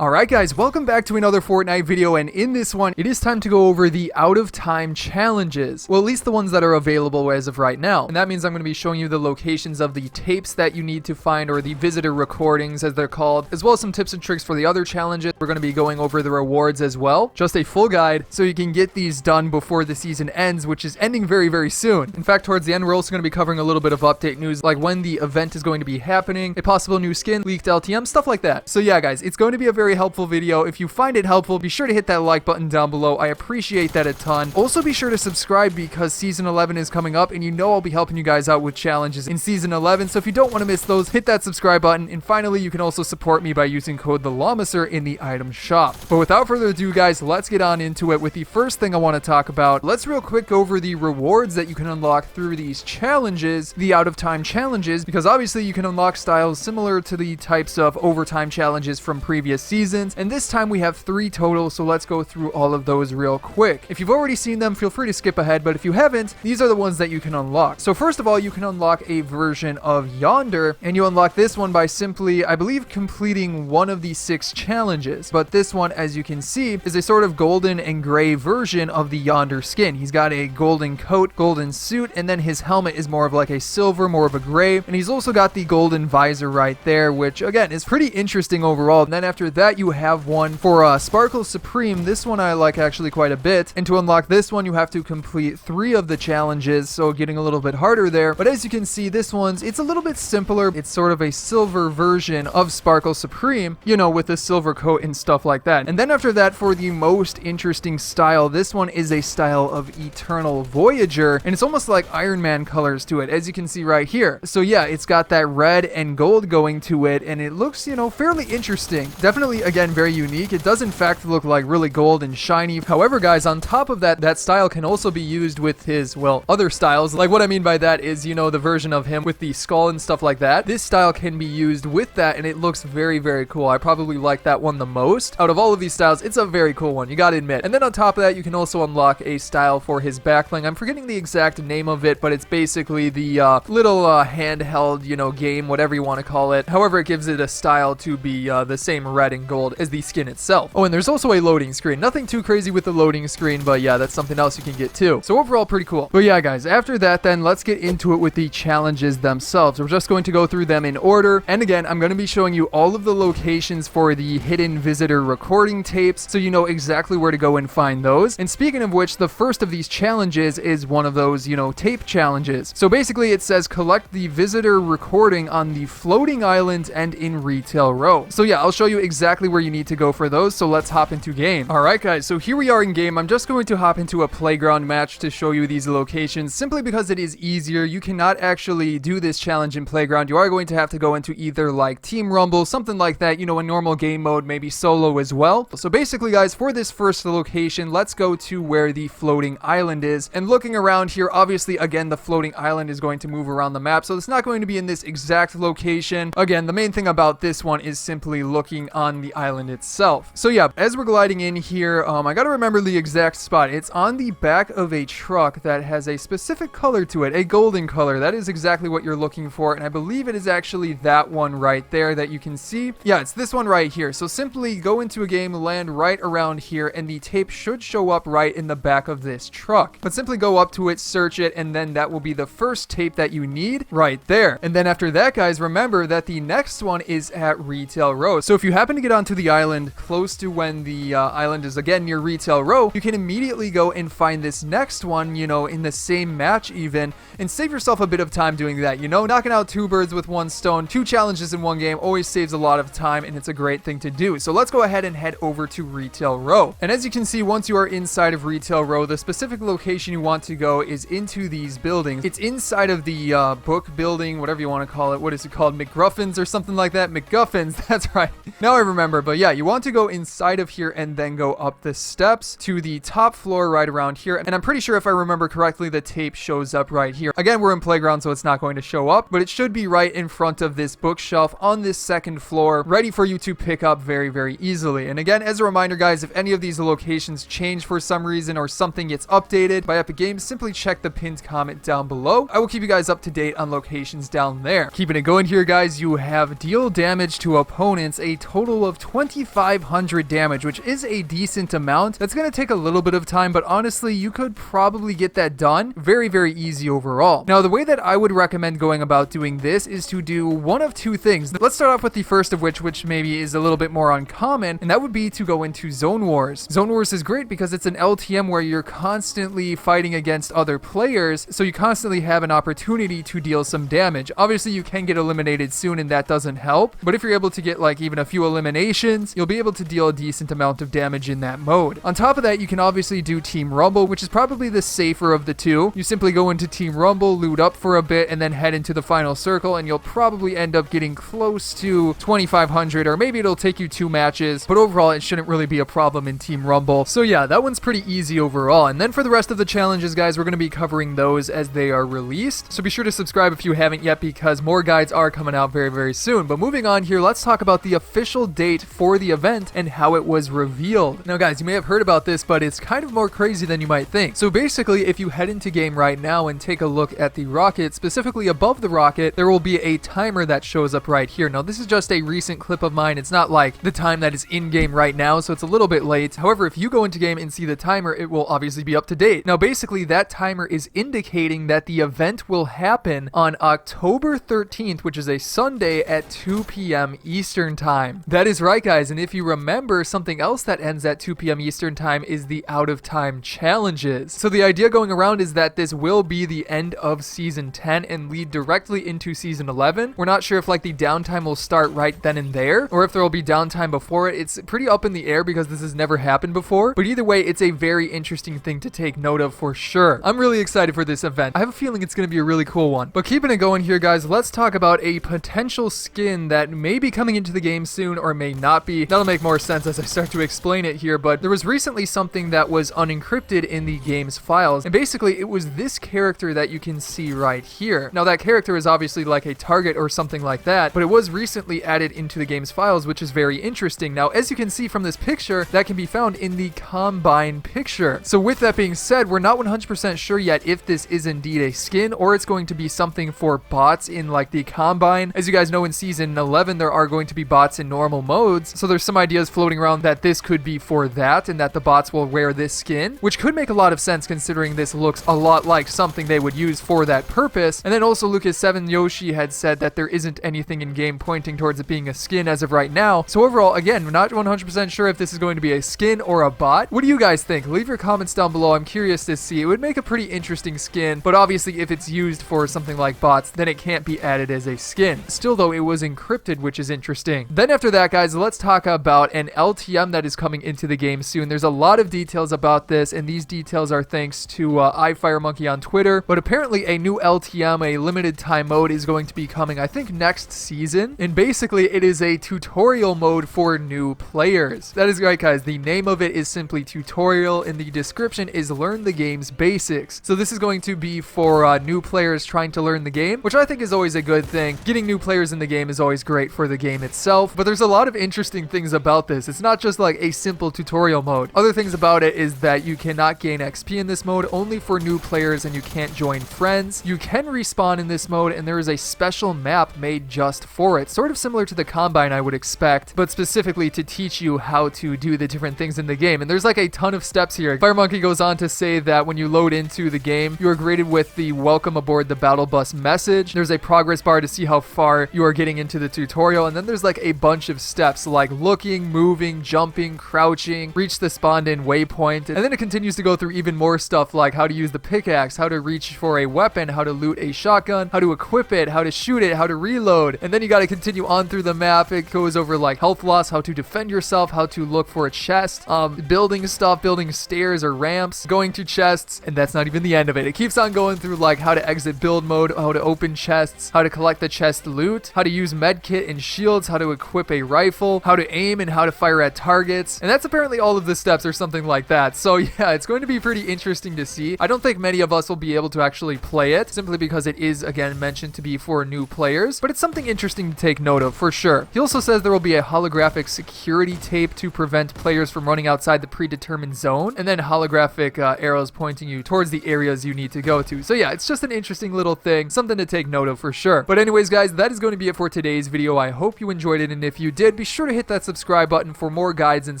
Alright guys, welcome back to another Fortnite video, and in this one, it is time to go over the out-of-time challenges. Well, at least the ones that are available as of right now. And that means I'm going to be showing you the locations of the tapes that you need to find, or the visitor recordings as they're called, as well as some tips and tricks for the other challenges. We're going to be going over the rewards as well. Just a full guide so you can get these done before the season ends, which is ending very, very soon. In fact, towards the end, we're also going to be covering a little bit of update news, like when the event is going to be happening, a possible new skin, leaked LTM, stuff like that. So yeah, guys, it's going to be a very helpful video. If you find it helpful, be sure to hit that like button down below. I appreciate that a ton. Also, be sure to subscribe because season 11 is coming up, and you know I'll be helping you guys out with challenges in season 11. So if you don't want to miss those, hit that subscribe button. And finally, you can also support me by using code TheLlamaSir in the item shop. But without further ado, guys, let's get on into it with the first thing I want to talk about. Let's real quick go over the rewards that you can unlock through these challenges, the out-of-time challenges, because obviously you can unlock styles similar to the types of overtime challenges from previous seasons, and this time we have 3 total, so let's go through all of those real quick. If you've already seen them, feel free to skip ahead, but if you haven't, these are the ones that you can unlock. So first of all, you can unlock a version of Yonder, and you unlock this one by simply, I believe, completing one of the 6 challenges. But this one, as you can see, is a sort of golden and gray version of the Yonder skin. He's got a golden coat, golden suit, and then his helmet is more of like a silver, more of a gray, and he's also got the golden visor right there, which again is pretty interesting overall. And then after that, you have one for Sparkle Supreme. This one I like actually quite a bit, and to unlock this one you have to complete 3 of the challenges, so getting a little bit harder there. But as you can see, this one's it's a little bit simpler. It's sort of a silver version of Sparkle Supreme, you know, with the silver coat and stuff like that. And then after that, for the most interesting style, this one is a style of Eternal Voyager, and it's almost like Iron Man colors to it, as you can see right here. So yeah, it's got that red and gold going to it, and it looks, you know, fairly interesting. Definitely, again, very unique. It does in fact look like really gold and shiny. However, guys, on top of that, that style can also be used with his, well, other styles. Like what I mean by that is, you know, the version of him with the skull and stuff like that. This style can be used with that, and it looks very, very cool. I probably like that one the most. Out of all of these styles, it's a very cool one, you gotta admit. And then on top of that, you can also unlock a style for his backbling. I'm forgetting the exact name of it, but it's basically the little handheld, you know, game, whatever you want to call it. However, it gives it a style to be the same red and gold as the skin itself. Oh, and there's also a loading screen. Nothing too crazy with the loading screen, but yeah, that's something else you can get too. So overall, pretty cool. But yeah, guys, after that, then let's get into it with the challenges themselves. We're just going to go through them in order. And again, I'm going to be showing you all of the locations for the hidden visitor recording tapes, so you know exactly where to go and find those. And speaking of which, the first of these challenges is one of those, you know, tape challenges. So basically, it says collect the visitor recording on the floating island and in Retail Row. So yeah, I'll show you exactly where you need to go for those, so let's hop into game. Alright guys, so here we are in game. I'm just going to hop into a playground match to show you these locations, simply because it is easier. You cannot actually do this challenge in playground. You are going to have to go into either like Team Rumble, something like that, you know, in normal game mode, maybe solo as well. So basically, guys, for this first location, let's go to where the floating island is. And looking around here, obviously, again, the floating island is going to move around the map, so it's not going to be in this exact location. Again, the main thing about this one is simply looking on the island itself. So yeah, as we're gliding in here, I gotta remember the exact spot. It's on the back of a truck that has a specific color to it, a golden color. That is exactly what you're looking for, and I believe it is actually that one right there that you can see. Yeah, it's this one right here. So simply go into a game, land right around here, and the tape should show up right in the back of this truck. But simply go up to it, search it, and then that will be the first tape that you need right there. And then after that, guys, remember that the next one is at Retail Row. So if you happen to get onto the island close to when the island is again near Retail Row, you can immediately go and find this next one, you know, in the same match even, and save yourself a bit of time doing that. You know, knocking out 2 birds with 1 stone, 2 challenges in one game always saves a lot of time, and it's a great thing to do. So let's go ahead and head over to Retail Row. And as you can see, once you are inside of Retail Row, the specific location you want to go is into these buildings. It's inside of the book building, whatever you want to call it. What is it called? McGruffins or something like that? McGuffins, that's right. Now I remember. But yeah, you want to go inside of here and then go up the steps to the top floor right around here. And I'm pretty sure if I remember correctly, the tape shows up right here. Again, we're in playground, so it's not going to show up, but it should be right in front of this bookshelf on this 2nd floor, ready for you to pick up very, very easily. And again, as a reminder, guys, if any of these locations change for some reason or something gets updated by Epic Games, simply check the pinned comment down below. I will keep you guys up to date on locations down there. Keeping it going here, guys, you have deal damage to opponents a total of 2,500 damage, which is a decent amount. That's going to take a little bit of time, but honestly, you could probably get that done very, very easy overall. Now, the way that I would recommend going about doing this is to do one of two things. Let's start off with the first of which maybe is a little bit more uncommon, and that would be to go into Zone Wars. Zone Wars is great because it's an LTM where you're constantly fighting against other players, so you constantly have an opportunity to deal some damage. Obviously, you can get eliminated soon, and that doesn't help, but if you're able to get like even a few eliminations, you'll be able to deal a decent amount of damage in that mode. On top of that, you can obviously do Team Rumble, which is probably the safer of the two. You simply go into Team Rumble, loot up for a bit, and then head into the final circle, and you'll probably end up getting close to 2,500, or maybe it'll take you 2 matches, but overall it shouldn't really be a problem in Team Rumble. So yeah, that one's pretty easy overall. And then for the rest of the challenges, guys, we're going to be covering those as they are released, so be sure to subscribe if you haven't yet, because more guides are coming out very, very soon. But moving on here, let's talk about the official date for the event and how it was revealed. Now guys, you may have heard about this, but it's kind of more crazy than you might think. So basically, if you head into game right now and take a look at the rocket, specifically above the rocket, there will be a timer that shows up right here. Now this is just a recent clip of mine. It's not like the time that is in game right now, so it's a little bit late. However, if you go into game and see the timer, it will obviously be up to date. Now basically, that timer is indicating that the event will happen on October 13th, which is a Sunday at 2 p.m. Eastern time. That is right, guys, and if you remember, something else that ends at 2 p.m. Eastern time is the out of time challenges. So the idea going around is that this will be the end of season 10 and lead directly into season 11. We're not sure if like the downtime will start right then and there, or if there will be downtime before it. It's pretty up in the air because this has never happened before, but either way, it's a very interesting thing to take note of for sure. I'm really excited for this event. I have a feeling it's going to be a really cool one. But keeping it going here, guys, let's talk about a potential skin that may be coming into the game soon or may not be. That'll make more sense as I start to explain it here, but there was recently something that was unencrypted in the game's files, and basically it was this character that you can see right here. Now that character is obviously like a target or something like that, but it was recently added into the game's files, which is very interesting. Now, as you can see from this picture, that can be found in the Combine picture. So with that being said, we're not 100% sure yet if this is indeed a skin or it's going to be something for bots in like the Combine. As you guys know, in season 11, there are going to be bots in normal modes, so there's some ideas floating around that this could be for that and that the bots will wear this skin, which could make a lot of sense considering this looks a lot like something they would use for that purpose. And then also Lucas7 Yoshi had said that there isn't anything in game pointing towards it being a skin as of right now. So overall, again, we're not 100% sure if this is going to be a skin or a bot. What do you guys think? Leave your comments down below. I'm curious to see. It would make a pretty interesting skin, but obviously if it's used for something like bots, then it can't be added as a skin. Still though, it was encrypted, which is interesting. Then after that, guys, let's talk about an LTM that is coming into the game soon. There's a lot of details about this, and these details are thanks to iFireMonkey on Twitter, but apparently a new LTM, a limited time mode, is going to be coming, I think, next season, and basically it is a tutorial mode for new players. That is right, guys. The name of it is simply tutorial, and the description is learn the game's basics. So this is going to be for new players trying to learn the game, which I think is always a good thing. Getting new players in the game is always great for the game itself, but there's a lot of interesting things about this. It's not just like a simple tutorial mode. Other things about it is that you cannot gain XP in this mode, only for new players, and you can't join friends. You can respawn in this mode, and there is a special map made just for it, sort of similar to the Combine, I would expect, but specifically to teach you how to do the different things in the game. And there's like a ton of steps here. FireMonkey goes on to say that when you load into the game, you are greeted with the welcome aboard the battle bus message. There's a progress bar to see how far you are getting into the tutorial, and then there's like a bunch of steps like looking, moving, jumping, crouching, reach the spawned in waypoint, and then it continues to go through even more stuff like how to use the pickaxe, how to reach for a weapon, how to loot a shotgun, how to equip it, how to shoot it, how to reload, and then you got to continue on through the map. It goes over like health loss, how to defend yourself, how to look for a chest, building stuff, building stairs or ramps, going to chests, and that's not even the end of it. It keeps on going through like how to exit build mode, how to open chests, how to collect the chest loot, how to use medkit and shields, how to equip a rifle, how to aim, and how to fire at targets. And that's apparently all of the steps or something like that. So yeah, it's going to be pretty interesting to see. I don't think many of us will be able to actually play it, simply because it is, again, mentioned to be for new players, but it's something interesting to take note of for sure. He also says there will be a holographic security tape to prevent players from running outside the predetermined zone, and then holographic arrows pointing you towards the areas you need to go to. So yeah, it's just an interesting little thing, something to take note of for sure. But anyways, guys, that is going to be it for today's video. I hope you enjoyed it, and if you did, be sure to hit that subscribe button for more guides and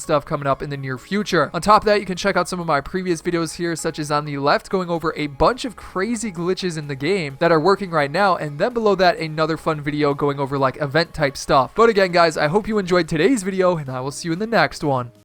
stuff coming up in the near future. On top of that, you can check out some of my previous videos here, such as on the left, going over a bunch of crazy glitches in the game that are working right now, and then below that, another fun video going over like event type stuff. But again, guys, I hope you enjoyed today's video, and I will see you in the next one.